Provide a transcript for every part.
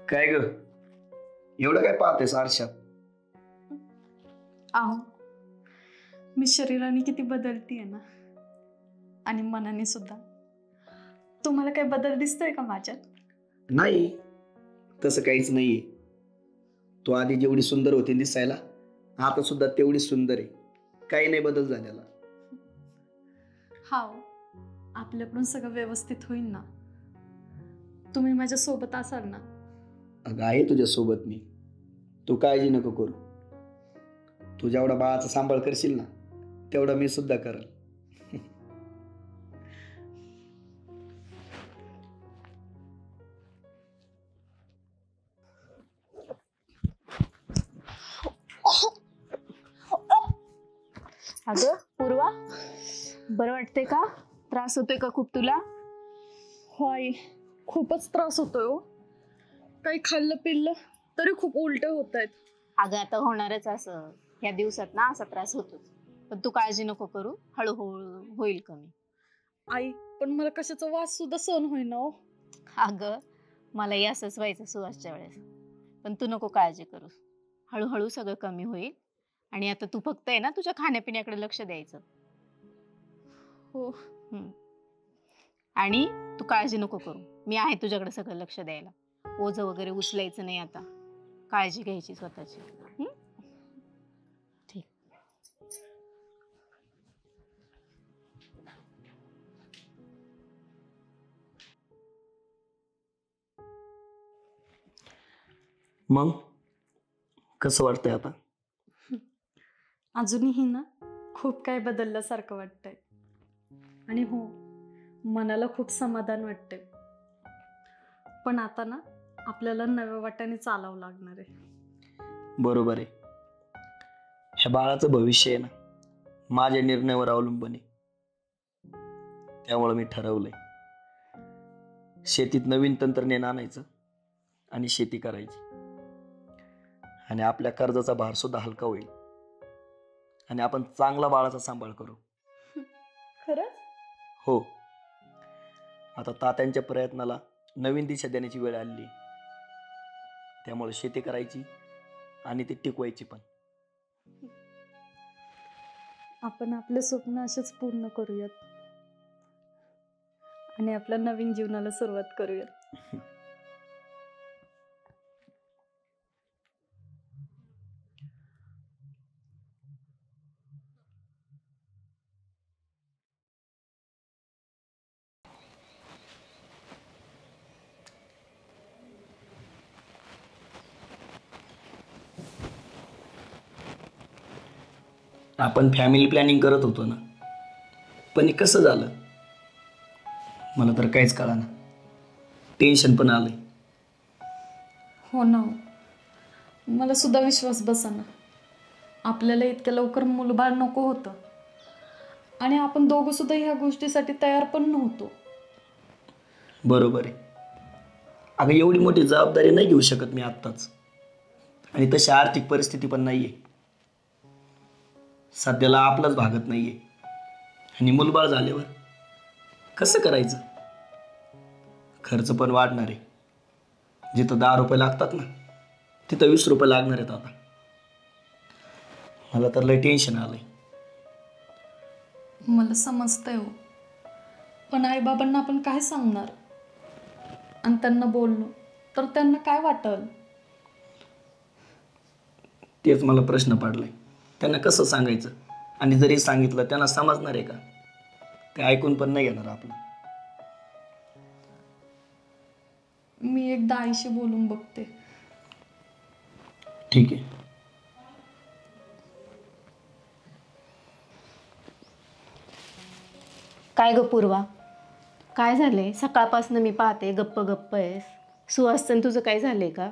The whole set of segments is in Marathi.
काय ग एवढं काय पाहतेस आरशात? आहो, मी शरीराने किती बदलतीये ना, आणि मनाने सुद्धा. तुम्हाला काही बदल दिसतोय का माझ्यात? नाही, तसं काहीच नाहीये. तू आधी जेवढी सुंदर होती दिसायला, आता सुद्धा तेवढी सुंदर आहे. काही नाही बदल झालेला. हाव, आपल्याकडून सगळं व्यवस्थित होईल ना. तुम्ही माझ्या सोबत असाल ना. अगं आहे तुझ्या सोबत मी. तू काळजी नको करू. तू जेवढा बाळाचा सांभाळ करशील ना, तेवढा मी सुद्धा करल. अगं पूर्वा, बरं वाटते का? त्रास होतोय का खूप तुला? होय, खूपच त्रास होतोय हो. काही खाल्लं पिल्लं तरी खूप उलट होत आहेत. अगं आता होणारच असं, या दिवसात ना असा त्रास होतो. पण तू काळजी नको करू, हळूहळू होईल कमी. आई, पण मला कशाचा वास सुद्धा सहन होईना हो. अगं मलाही असंच व्हायचं सुवासच्या वेळेस. पण तू नको काळजी करू, हळूहळू सगळं कमी होईल. आणि आता तू फक्त आहे ना तुझ्या खाण्यापिण्याकडे लक्ष द्यायचं. हो. आणि तू काळजी नको करू, मी आहे तुझ्याकडे सगळं लक्ष द्यायला. ओझं वगैरे उचलायचं नाही आता, काळजी घ्यायची स्वतःची. ठीक. मग कसं वाटतंय आता? अजूनही ना खूप काही बदलल्यासारखं वाटतंय. आणि हो, मनाला खूप समाधान वाटतंय. पण आता ना आपल्याला नव्या वाट्याने चालावं लागणार आहे. बरोबर आहे. ह्या बाळाचं भविष्य आहे ना माझ्या निर्णयावर अवलंबून आहे. त्यामुळे मी ठरवलंय शेतीत नवीन तंत्रज्ञान आणायचं आणि शेती करायची. आणि आपल्या कर्जाचा भार सुद्धा हलका होईल. आणि आपण चांगला बाळाचा सांभाळ करू. खरंच? हो. आता तात्यांच्या प्रयत्नाला नवीन दिशा देण्याची वेळ आली. त्यामुळे शेती करायची आणि ती टिकवायची पण. आपण आपले स्वप्न असेच पूर्ण करूयात आणि आपल्या नवीन जीवनाला सुरुवात करूयात. आपण फॅमिली प्लॅनिंग करत होतो ना, पण हे कसं झालं मला तर काहीच कळेना. टेन्शन पण आलंय. हो ना, मला सुद्धा विश्वास बसेना. आपल्याला इतक्या लवकर मुलबाळ नको होतं आणि आपण दोघं सुद्धा ह्या गोष्टीसाठी तयार पण नव्हतो. बरोबर आहे. अगं एवढी मोठी जबाबदारी नाही घेऊ शकत मी आत्ताच. आणि तशी आर्थिक परिस्थिती पण नाहीये. सध्याला आपलाच भागत नाहीये. आणि मुलबाळ झाल्यावर कसं करायचं? खर्च पण वाढणार आहे. जिथं 10 रुपये लागतात ना, तिथं 20 रुपये लागणार आहेत आता. मला तर लय टेन्शन आलंय. मला समजतंय हो, पण आईबाबांना आपण काय सांगणार? आणि त्यांना बोललो तर त्यांना काय वाटल? तेच मला प्रश्न पडलाय. त्यांना कसं सांगायचं? आणि जरी सांगितलं त्यांना समजणार आहे का? ते ऐकून पण नाही घेणार आपलं. मी एकदा आईशी बोलून बघते. ठीक आहे. काय ग पूर्वा, काय झालंय? सकाळपासून मी पाहते गप्प गप्प आहेस. सुहासन तुझं काय झालंय का?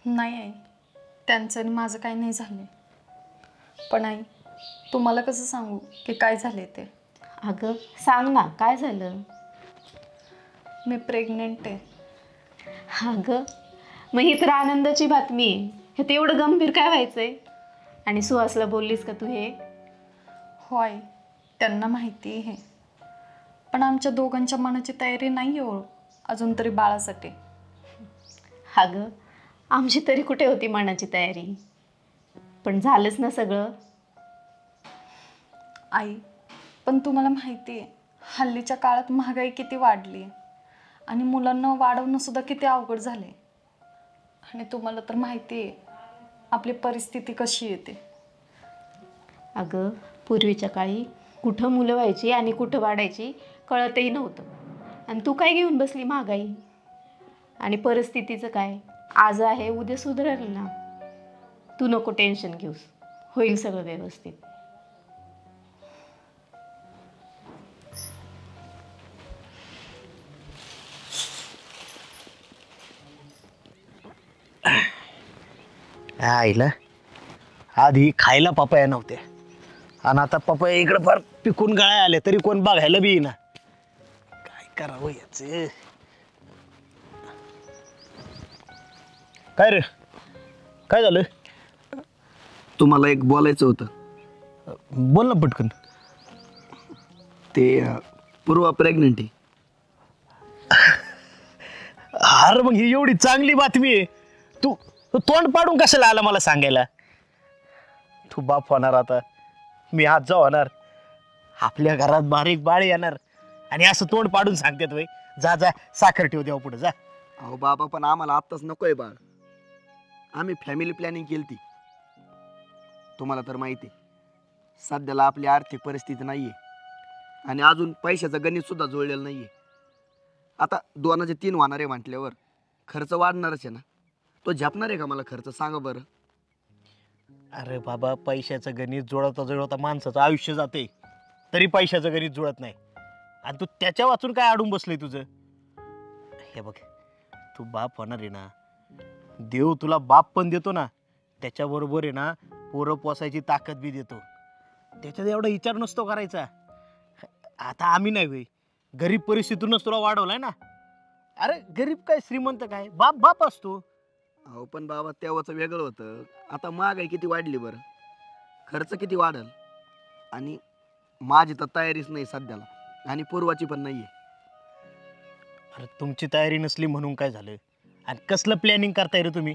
नाही आई, त्यांचं आणि माझं काही नाही झालंय. पण आई, तुम्हाला कसं सांगू की काय झाले ते? अगं सांग ना, काय झालं? मी प्रेग्नेंट आहे. अगं मग ही तर आनंदाची बातमी आहे. हे ते एवढं गंभीर काय व्हायचंय? आणि सुहासला बोललीस का तू हे? होय, त्यांना माहिती आहे. पण आमच्या दोघांच्या मनाची तयारी नाही हो अजून तरी बाळासाठी. अगं आमची तरी कुठे होती मनाची तयारी, पण झालंच ना सगळं. आई, पण तुम्हाला माहिती आहे हल्लीच्या काळात महागाई किती वाढली आणि मुलांना वाढवणं सुद्धा किती अवघड झाले. आणि तुम्हाला तर माहिती आहे आपली परिस्थिती कशी येते. अगं पूर्वीच्या काळी कुठं मुलं व्हायची आणि कुठं वाढायची कळतही नव्हतं. आणि तू काय घेऊन बसली महागाई. आणि परिस्थितीचं काय, आज आहे उद्या सुधारेल ना. तू नको टेन्शन घेऊस, होईल सगळं व्यवस्थित. आईला आधी खायला पपया नव्हते आणि आता पपया इकडे फार पिकून गळ्या आले तरी कोण बघायला बी येईना. काय करावं याच. काय रे, काय झालं? तुम्हाला एक बोलायचं होतं. बोल ना पटकन. ते पूर्वा प्रेग्नेंट आहे. अरे मग ही एवढी चांगली बातमी आहे, तू तोंड पाडून कशाला आला मला सांगायला? तू बाप होणार आता, मी आजा होणार, आपल्या घरात बारीक बाळ येणार आणि असं तोंड पाडून सांगतात वय. जा जा साखर ठेव देवा पुढे जा. अहो बाबा पण आम्हाला आत्ताच नकोय बाळ. आम्ही फॅमिली प्लॅनिंग केली ती. तुम्हाला तर माहिती आहे सध्याला आपली आर्थिक परिस्थिती नाहीये आणि अजून पैशाचं गणित सुद्धा जुळलेलं नाहीये. आता 2 होणार आहे म्हटल्यावर खर्च वाढणारच आहे ना. तो झेपणार आहे का मला खर्च, सांगा बरं. अरे बाबा पैशाचं गणित जुळवता जुळवता माणसाचं आयुष्य जाते तरी पैशाचं गणित जुळत नाही. आणि तू त्याच्या वाचून काय अडून बसलंय तुझं? हे बघ, तू बाप होणार आहे ना, देव तुला बाप पण देतो ना, त्याच्याबरोबर आहे ना पोरं पोसायची ताकद बी देतो. त्याच्यात एवढा विचार नसतो करायचा. आता आम्ही नाही होय, गरीब परिस्थितीतूनच तुला वाढवलाय ना. अरे गरीब काय श्रीमंत काय, बाप बाप असतो. अहो पण बाबा तेव्हाच वेगळं होतं. आता महागाई किती वाढली बरं, खर्च किती वाढल. आणि माझी तर तयारीच नाही सध्याला आणि पूर्वाची पण नाहीये. अरे तुमची तयारी नसली म्हणून काय झालं? आणि कसलं प्लॅनिंग करताय रे तुम्ही?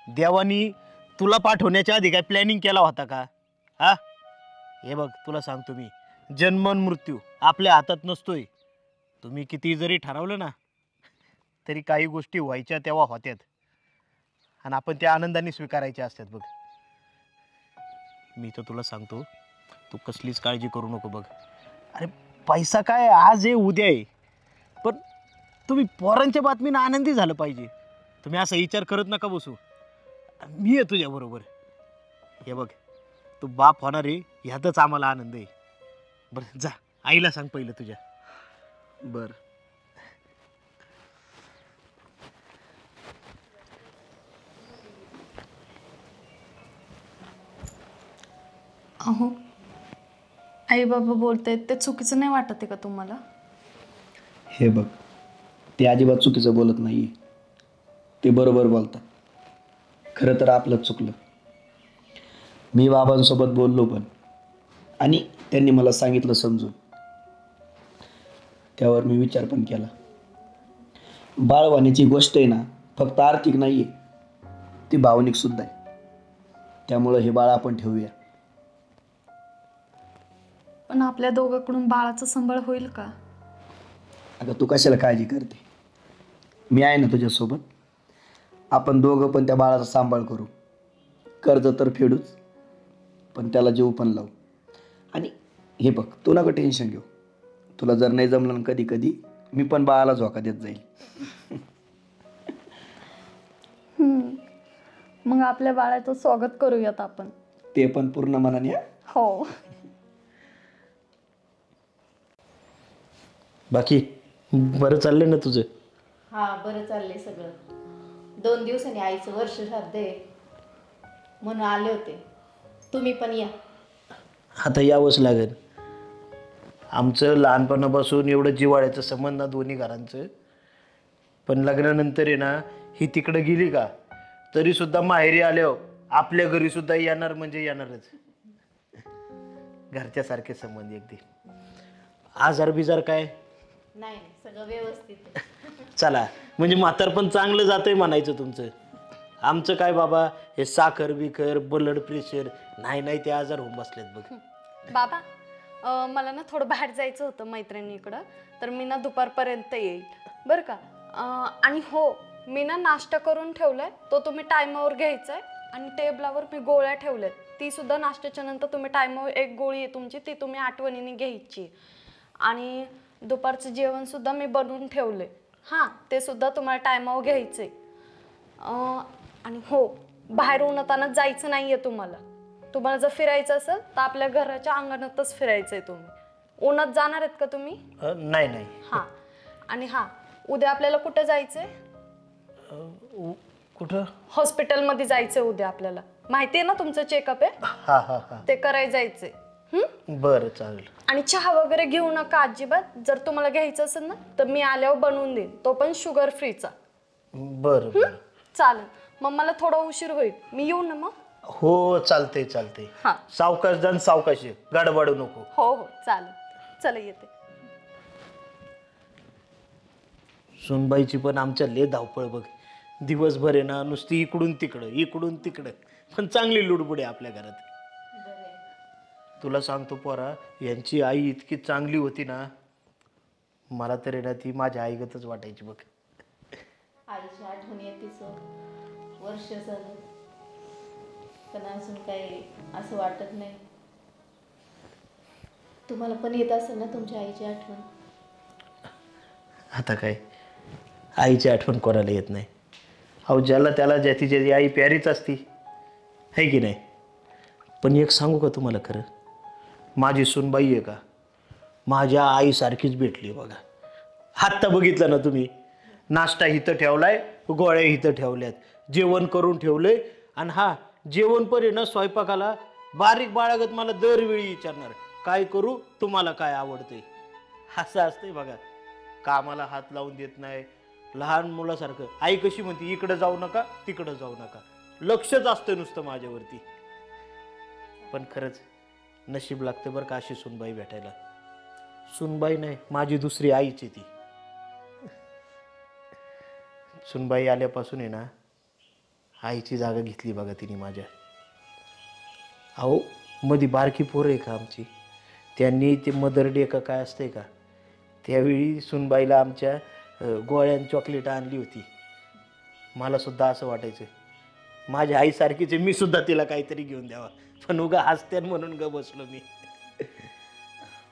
देवानी तुला पाठवण्याच्या आधी काय प्लॅनिंग केला होता का? हा, हे बघ तुला सांगतो मी, जन्म आणि मृत्यू आपल्या हातात नसतोय. तुम्ही किती जरी ठरवलं ना तरी काही गोष्टी व्हायच्या तेव्हा होत्यात आणि आपण त्या आनंदाने स्वीकारायच्या असतात. बघ मी तर तुला सांगतो, तू कसलीच काळजी करू नको. बघ अरे पैसा काय आज आहे उद्या आहे, पण तुम्ही पोरांच्या बातमीनं आनंदी झालं पाहिजे. तुम्ही असा विचार करत नका बसू. मी आहे तुझ्या बरोबर. हे बघ तू बाप होणार आहे ह्यातच आम्हाला आनंद आहे. बरं जा आईला सांग पहिलं तुझ्या. बर. अहो, आई बाबा बोलतायत ते चुकीचं नाही वाटत आहे का तुम्हाला? हे बघ, ते अजिबात चुकीचं बोलत नाहीये, ते बरोबर बोलतात. खरं तर आपलंच चुकलं. मी बाबांसोबत बोललो पण, आणि त्यांनी मला सांगितलं समजून. त्यावर मी विचार पण केला. बाळ होण्याची गोष्ट आहे ना, फक्त आर्थिक नाहीये, ती भावनिक सुद्धा आहे. त्यामुळं हे बाळ आपण ठेवूया. पण आपल्या दोघांकडून बाळाचं संभाळ होईल का? अगं तू कशाला काळजी करते, मी आहे ना तुझ्यासोबत. आपण दोघं पण त्या बाळाचा सांभाळ करू. कर्ज तर फेडूच, पण त्याला जीव पण लावू. आणि हे बघ तू नका टेन्शन घेऊ. तुला जर नाही जमलं ना कधी कधी, मी पण बाळाला झोका देत जाईल. मग आपल्या बाळाचं स्वागत करूयात आपण. ते पण पूर्ण मनाने. हो. बाकी बरं चाललंय ना तुझं? हा बरं चाललंय सगळं. 2 दिवसांनी आईचं वर्ष श्राद्ध आहे म्हणून आले होते. तुम्ही पण या. आता यावंच लागेल. आमचं लहानपणापासून एवढं जिव्हाळ्याचं संबंध दोन्ही घरांचं, पण लग्नानंतर आहे ना ही तिकडं गेली का तरी सुद्धा माहेरी आल्यावर आपल्या घरी सुद्धा येणार म्हणजे येणारच. घरच्या सारखे संबंध. अगदी आजार बिजार काय नाही, सगळं व्यवस्थित. चला म्हणजे म्हातारपण चांगलं जातंय म्हणायचं तुमचं. आमचं काय बाबा, हे साखर बिखर ब्लड प्रेशर नाही नाही ते आजार होऊन बसलेत बघ. बाबा मला ना थोडं बाहेर जायचं होतं मैत्रिणीकडं, तर मी ना दुपारपर्यंत येईल बरं का. आणि हो, मी ना नाश्ता करून ठेवलाय, तो तुम्ही टायमावर घ्यायचा आहे. आणि टेबलावर मी गोळ्या ठेवल्यात, ती सुद्धा नाश्त्याच्या नंतर तुम्ही टायमावर एक गोळी आहे तुमची, ती तुम्ही आठवणीने घ्यायची. आणि दुपारचं जेवण सुद्धा मी बनवून ठेवले, हां ते सुद्धा तुम्हाला टायमावर घ्यायचं आहे. आणि हो, बाहेर उन्हातानाच जायचं नाही आहे तुम्हाला. तुम्हाला जर फिरायचं असेल तर आपल्या घराच्या अंगणातच फिरायचं आहे. तुम्ही उन्हात जाणार आहेत का तुम्ही? नाही नाही. हां. आणि हां, उद्या आपल्याला कुठं जायचं आहे? कुठं? हॉस्पिटलमध्ये जायचं उद्या आपल्याला. माहिती आहे ना तुमचं चेकअप आहे? हा हा हा. ते करायला जायचंय. बरं चालेल. आणि चहा वगैरे घेऊ नका अजिबात. जर तुम्हाला घ्यायचं असेल ना तर मी आल्यावर बनवून देईन, तो पण शुगर फ्रीचा. बरं चालेल. मग मला थोडा उशीर होईल, मी येऊ ना मग? हो चालतंय चालतंय. हां. सावकाश जाण, सावकाश ये, गडबडू नको. हो हो चालेल. चला येते. सुनबाईची पण आमच्या लय धावपळ बघ. दिवसभर आहे ना नुसती इकडून तिकडं, पण चांगली लुडबुड आहे आपल्या घरात. तुला सांगतो पोरा, यांची आई इतकी चांगली होती ना, मला तर आहे ना ती माझ्या आईगतच वाटायची बघ. आईची आठवण येतेच वर्ष झालं, पण अजून काही असं वाटत नाही. तुम्हाला पण येत असेल ना तुमच्या आईची आठवण? आता काय, आईची आठवण कोणाला येत नाही. अहो ज्याला त्याला ज्याची ज्याची आई प्यारीच असती, है की नाही. पण एक सांगू का तुम्हाला खरं, माझी सूनबाई आहे का माझ्या आईसारखीच भेटली बघा. आत्ता बघितलं ना तुम्ही, नाश्ता इथं ठेवलाय, गोळ्या इथं ठेवल्यात, जेवण करून ठेवलंय. आणि हा जेवण पण आहे ना स्वयंपाकाला बारीक बाळगत मला दरवेळी विचारणार, काय करू, तुम्हाला काय आवडतंय. असं असतंय बघा. कामाला हात लावून देत नाही, लहान मुलासारखं. आई कशी म्हणते, इकडं जाऊ नका तिकडं जाऊ नका, लक्षच असतं नुसतं माझ्यावरती. पण खरंच नशीब लागतं बरं का अशी सुनबाई भेटायला. सुनबाई नाही, माझी दुसरी आईच आहे ती. सुनबाई आल्यापासून आहे ना आईची जागा घेतली बघा तिने माझ्या. अहो मध्ये बारकी पोरं आहे का आमची, त्यांनी ते मदर डे का काय असतंय का, त्यावेळी सुनबाईला आमच्या गोळ्यान चॉकलेट आणली होती. मला सुद्धा असं वाटायचं माझ्या आईसारखीच मी सुद्धा तिला काहीतरी घेऊन द्यावा, पण उगा हसत्यान म्हणून ग बसलो मी.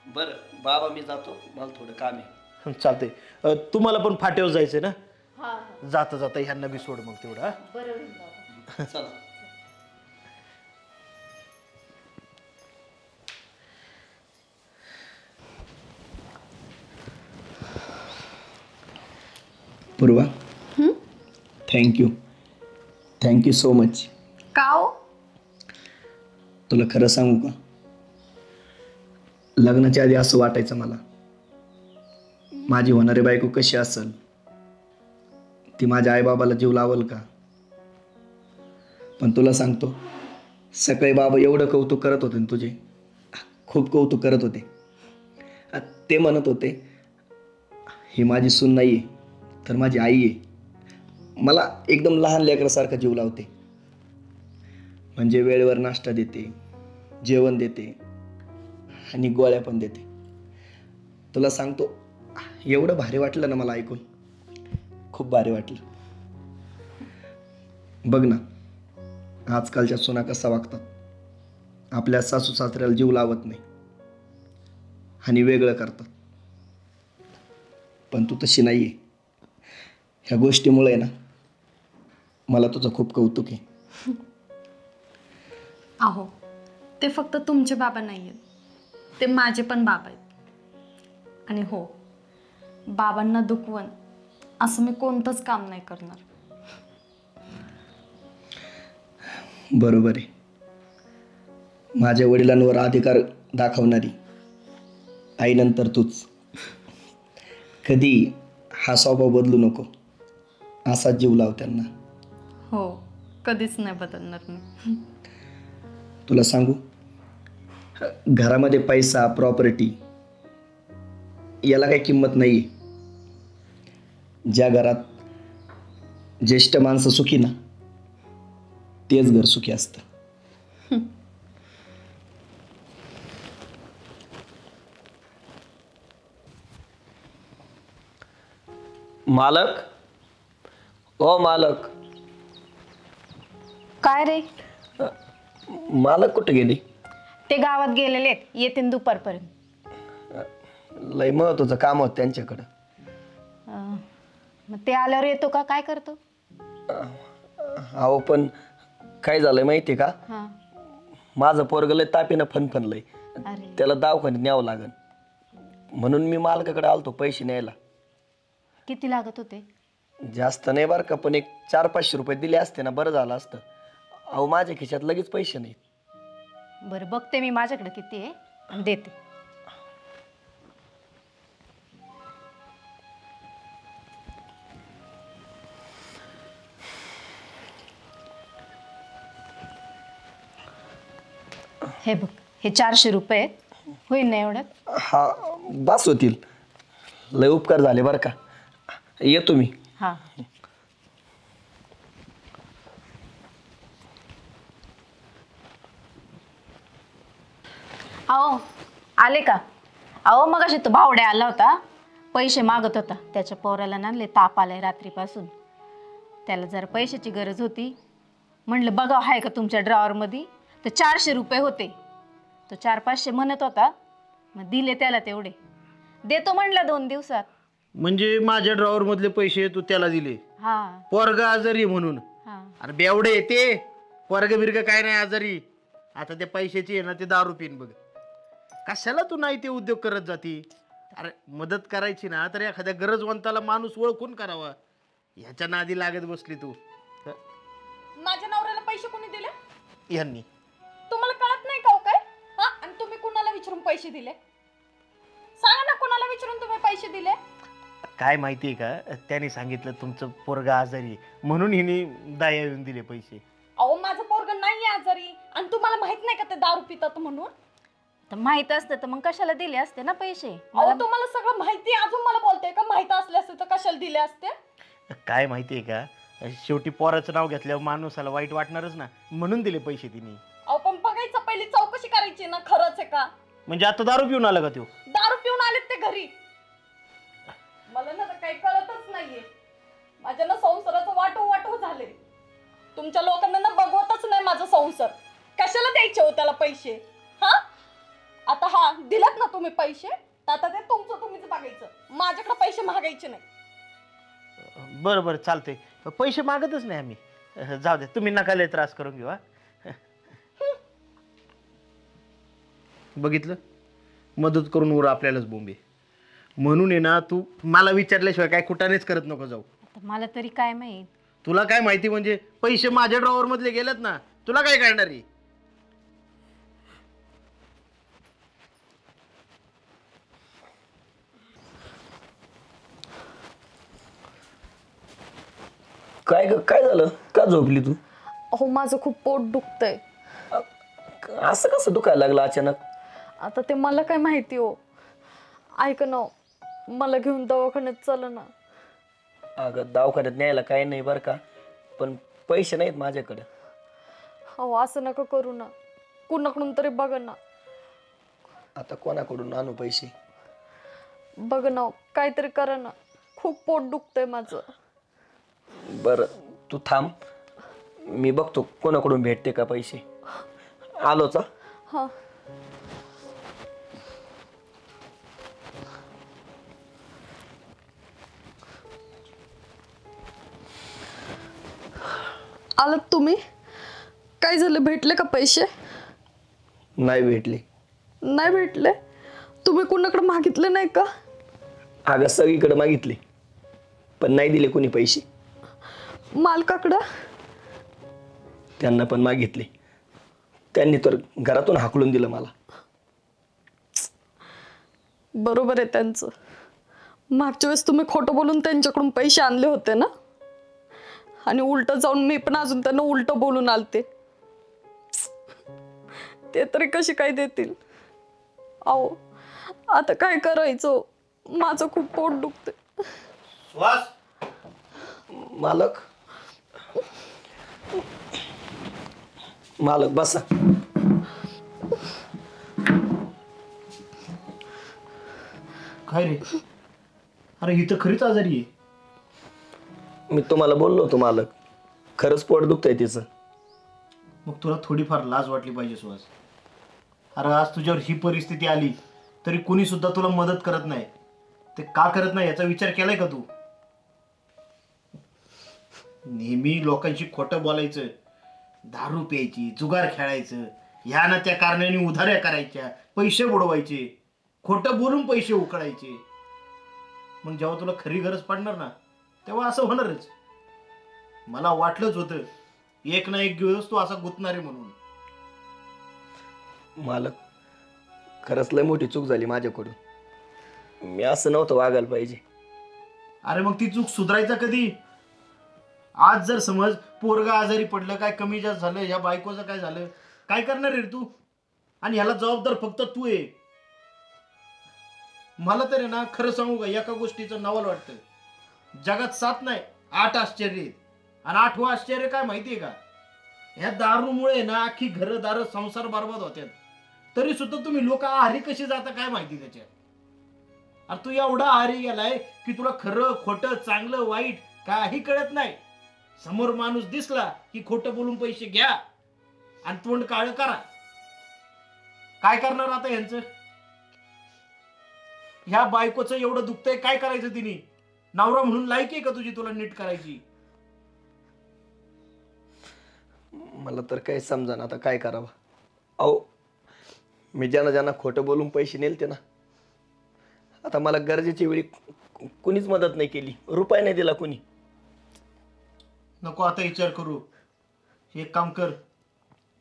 बरं बाबा, मी जातो, मला थोडं काम आहे. चालतंय. तुम्हाला पण फाट्यावर जायचंय ना? हा जाता जाता ह्यांना बी सोड मग तेवढं. हा बरोबर. चला. पूर्वा, थँक्यू सो मच. का हो? तुला खरं सांगू का, लग्नाच्या आधी असं वाटायचं मला, माझी होणारी बायको कशी असेल, ती माझ्या आईबाबाला जीव लावल का. पण तुला सांगतो, सकाळी बाबा एवढं कौतुक करत होते ना तुझे, खूप कौतुक करत होते. ते म्हणत होते, ही माझी सून नाही आहे तर माझी आई आहे, मला एकदम लहान लेकरासारखा जीव लावते. म्हणजे वेळेवर नाश्ता देते, जेवण देते आणि गोळ्या पण देते. तुला सांगतो, एवढं भारी वाटलं ना मला ऐकून, खूप भारी वाटलं. बघ ना, आजकालच्या सुना कसा वागतात, आपल्या सासू सासऱ्याला जीव लावत नाही आणि वेगळं करतात. पण तू तशी नाही आहे. ह्या गोष्टीमुळे ना मला तुझं खूप कौतुक आहे. अहो, ते फक्त तुमचे बाबा नाही आहेत, ते माझे पण बाबा आहेत. आणि हो, बाबांना दुखवून असं मी कोणतंच काम नाही करणार. बरोबर आहे. माझ्या वडिलांवर अधिकार दाखवणारी आईनंतर तूच. कधी हा स्वभाव बदलू नको, असा जीव लाव त्यांना. हो, कधीच नाही बदलणार मी. तुला सांगू, घरामध्ये पैसा, प्रॉपर्टी याला काही किंमत नाही. ज्या घरात ज्येष्ठ माणसं सुखी ना तेच घर सुखी असतं. मालक, ओ मालक. काय रे? मालक कुठे गेले? ते गावात गेलेले आहेत, येतील दुपारपर्यंत. लय महत्वाचं काम होतं त्यांच्याकडं. मग ते आल्यावर येतो का? काय करतो? अहो पण काय झालंय माहितीये का, हां. माझं पोरग लय तापीनं फनफनलंय, अरे त्याला दवाखान्यात न्यावं लागन, म्हणून मी मालकाकडे आलतो पैसे न्यायला. किती लागत होते? जास्त नाही बरं का, पण एक 400-500 रुपये दिले असते ना बरं झालं असतं. अहो माझ्या खिशात लगेच पैसे नाहीत. बरं बघते मी माझ्याकडे किती आहे आणि देते. हे बघ, हे 400 रुपये आहेत. होईल ना एवढ्यात? हा बस होतील. लय उपकार झाले बरं का. येतो मी. हां. अहो आले का? अहो मग अशी तो भावड्या आला होता, पैसे मागत होता. त्याच्या पोराला आणले, ताप आलाय रात्रीपासून. त्याला जरा पैशाची गरज होती. म्हणलं बघा आहे का तुमच्या ड्रॉवरमध्ये. तर 400 रुपये होते. तो 400-500 म्हणत होता, मग दिले त्याला तेवढे. देतो म्हणला 2 दिवसात. म्हणजे माझ्या ड्रॉवर मधले पैसे तू त्याला दिले? हां पोरग आजारी म्हणून? हां. अरे बेवडे येते, पोरग बिरग काय नाही आजारी. आता त्या पैशाची आहे ना ते दारू पिन बघ. कशाला तू नाही ते उद्योग करत जाती? अरे मदत करायची ना तर एखाद्या गरजवंताला माणूस ओळखून करावा. ह्याच्या नादी लागत बसली तू. माझ्या नवऱ्याला पैसे कोणी दिले? यांनी. तुम्हाला कळत नाही का काय? हा, आणि तुम्ही कुणाला विचारून पैसे दिले? सांगा ना, कुणाला विचारून तुम्ही पैसे दिले? काय माहितीये का, त्याने सांगितलं तुमचं पोरग आजारी म्हणून हिने दया येऊन दिले पैसे. अहो माझं पोरगं नाही आजारी, आणि तुम्हाला माहित नाही का ते दारू पितात म्हणून? तर माहित असतं तर मग कशाला दिले असते ना पैसे? अहो तुम्हाला सगळं माहिती अजून मला बोलताय का? माहित असले असते तर कशाला दिले असते? काय माहितीये का, शेवटी पोराचं नाव घेतल्यावर माणूसाला वाईट वाटणारच ना, म्हणून दिले पैसे तिने. अहो पण बघायचं, पहिली चौकशी करायची ना, खरंच आहे का? म्हणजे आता दारू पिऊन आला का तो? दारू पिऊन आलेत ते घरी. मला ना काही कळतच नाहीये. माझ्या ना संसाराचं वाटो झाले. तुमच्या लोकांना ना बघवतच नाही माझा संसार. कशाला द्यायचे हो त्याला पैसे? हा आता हा दिलात ना तुम्ही पैसे, तर आता ते तुमचं तुम्हीच बघायचं. माझ्याकडे पैसे मागायचे नाही. बरं बरं चालतंय, पैसे मागतच नाही आम्ही. जाऊ दे, तुम्ही नका लय त्रास करून घेऊ. बघितलं, मदत करून वर आपल्यालाच बोंबे. म्हणून आहे ना, तू मला विचारल्याशिवाय काय कुठानेच करत नको जाऊ. आता मला तरी काय माहित? तुला काय माहिती म्हणजे? पैसे माझ्या ड्रॉवर मधले गेलेत ना, तुला काय करणार आहे? काय झालं? का झोपली तू? अहो माझं खूप पोट दुखतंय. असं कसं दुखायला लागलं अचानक? आता ते मला काय माहिती हो. ऐक ना, मला घेऊन दवाखान्यात चला ना. अगं दवाखान्यात न्यायला काही नाही बरं का, पण पैसे नाहीत माझ्याकडे. अहो असं नका करू ना, कुणाकडून तरी बघा ना. आता कोणाकडून आणू पैसे? बघ ना, काहीतरी करा ना. खूप पोट दुखतंय माझं. बरं तू थांब, मी बघतो कोणाकडून भेटते का पैसे. आलोच. हा. आलात तुम्ही? काय झालं, भेटले का पैसे? नाही भेटले. नाही भेटले? तुम्ही कुणाकडे मागितले नाही का? अगं सगळीकडे मागितले, पण नाही दिले कोणी पैसे. मालकाकडं? त्यांना पण मागितले, त्यांनी तर घरातून हाकलून दिलं मला. बरोबर आहे त्यांचं. मागच्या वेळेस तुम्ही खोटं बोलून त्यांच्याकडून पैसे आणले होते ना, आणि उलट जाऊन मी पण अजून त्यांना उलट बोलून आलते. ते तरी कशी काय देतील? अहो आता काय करायचं, माझं खूप पोट दुखते. सुहास, मालक मालक बसा. काय रे? अरे ही तर खरीच आजारी आहे. मी तुम्हाला बोललो होतो मालक, खरंच पोट दुखतंय तिचं. मग तुला थोडीफार लाज वाटली पाहिजे सुहास. अरे आज तुझ्यावर ही परिस्थिती आली तरी कोणी सुद्धा तुला मदत करत नाही. ते का करत नाही याचा विचार केलाय का तू? नेहमी लोकांशी खोटं बोलायचं, दारू प्यायची, जुगार खेळायचं, ह्या ना त्या कारणाने उधाऱ्या करायच्या, पैसे बुडवायचे, खोटं बोलून पैसे उकळायचे. मग जेव्हा तुला खरी गरज पडणार ना तेव्हा असं होणारच. मला वाटलंच होतं एक ना एक दिवस तू असा गुंतणार आहे म्हणून. मालक खरंच लय मोठी चूक झाली माझ्याकडून. मी असं नव्हतं वागायला पाहिजे. अरे मग ती चूक सुधारायचा कधी? आज जर समज पोरगा आजारी पडलं, काय कमी जास्त झालं, या बायकोचं काय झालं, काय करणार रे तू? आणि ह्याला जबाबदार फक्त तू आहे. मला तर आहे ना खरं सांगू का, एका गोष्टीचं नवल वाटतं. जगात 7 नाही 8 आश्चर्य आहेत. आणि 8वं आश्चर्य काय माहितीये का? ह्या दारूमुळे ना अख्खी घरं दार संसार बरबाद होत्यात. तरी सुद्धा तुम्ही लोक आहारी कशी जाता काय माहिती त्याच्यात. अरे तू एवढा आहारी गेलाय की तुला खरं खोटं चांगलं वाईट काही कळत नाही. समोर माणूस दिसला की खोटं बोलून पैसे घ्या आणि तोंड काळं करा. काय करणार आता यांचं? ह्या बायकोचं एवढं दुखतंय, काय करायचं तिने? नवरा म्हणून लायकी आहे का तुझी तुला नीट करायची? मला तर काही समजा आता काय करावं. अहो मी ज्यांना ज्यांना खोटं बोलून पैसे नेलते ना, आता मला गरजेच्या वेळी कुणीच मदत नाही केली, रुपया नाही दिला कुणी. नको आता विचार करू. एक काम कर,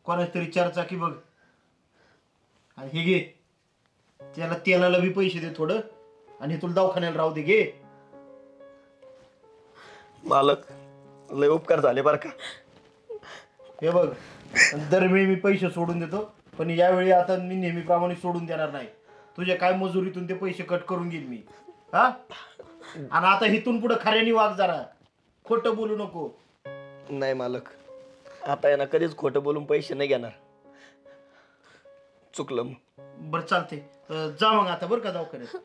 कोणाच तरी 4 चाकी बघ आणि हे घे, त्याला तेलाला बी पैसे दे थोडं आणि तुला दवाखान्याला राहू दे. घे. मालक लय उपकार झाले बरं का. हे बघ, दरवेळी मी पैसे सोडून देतो, पण यावेळी आता मी नेहमीप्रमाणे सोडून देणार नाही. तुझ्या काय मजुरीतून ते पैसे कट करून घेईल मी. हा, आणि आता इथून पुढे खऱ्याने वाग जरा, खोटं बोलू नको. नाही मालक, आता आहे ना कधीच खोटं बोलून पैसे नाही घेणार. चुकलं मग. बरं चालते, जा मग आता बरं का दवाखान्यात.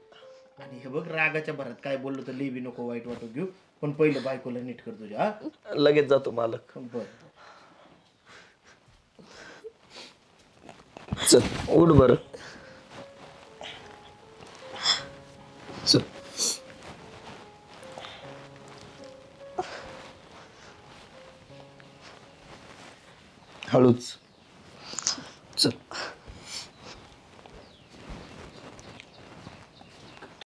आणि हे बघ, रागाच्या भरात काय बोललो तर लेबी नको वाईट वाटू घेऊ, पण पहिलं बायकोला नीट कर तुझ्या. हा लगेच जातो मालक. बरं. चल उठ बरं. चल हळूच. चल.